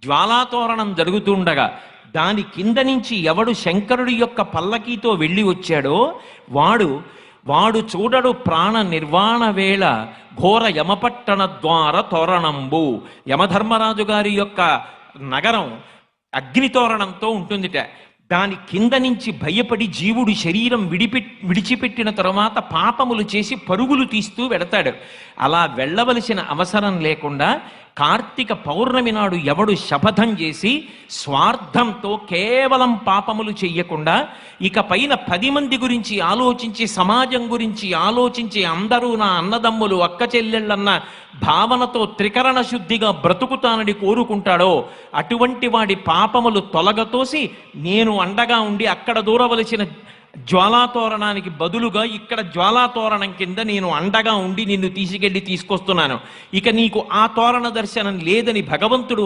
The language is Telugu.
జ్వాలాతోరణం జరుగుతుండగా దాని కింద నుంచి ఎవడు శంకరుడి యొక్క పల్లకీతో వెళ్ళి వచ్చాడో వాడు చూడడు ప్రాణ నిర్వాణ వేళ ఘోర యమపట్టణ ద్వార తోరణంబు. యమధర్మరాజు గారి యొక్క నగరం అగ్నితోరణంతో ఉంటుందిట. దాని కింద నుంచి భయపడి జీవుడు శరీరం విడిచిపెట్టిన తరువాత పాపములు చేసి పరుగులు తీస్తూ వెడతాడు. అలా వెళ్ళవలసిన అవసరం లేకుండా కార్తీక పౌర్ణమి నాడు ఎవడు శపథం చేసి స్వార్థంతో కేవలం పాపములు చెయ్యకుండా ఇక పైన 10 మంది గురించి ఆలోచించి సమాజం గురించి ఆలోచించి అందరూ నా అన్నదమ్ములు అక్క చెల్లెళ్ళన్న భావనతో త్రికరణ శుద్ధిగా బ్రతుకుతానని కోరుకుంటాడో అటువంటి వాడి పాపములు తొలగతోసి నేను అండగా ఉండి అక్కడ దూరవలసిన జ్వాలాతోరణానికి బదులుగా ఇక్కడ జ్వాలాతోరణం కింద నేను అండగా ఉండి నిన్ను తీసుకొస్తున్నాను. ఇక నీకు ఆ తోరణ దర్శనం లేదని భగవంతుడు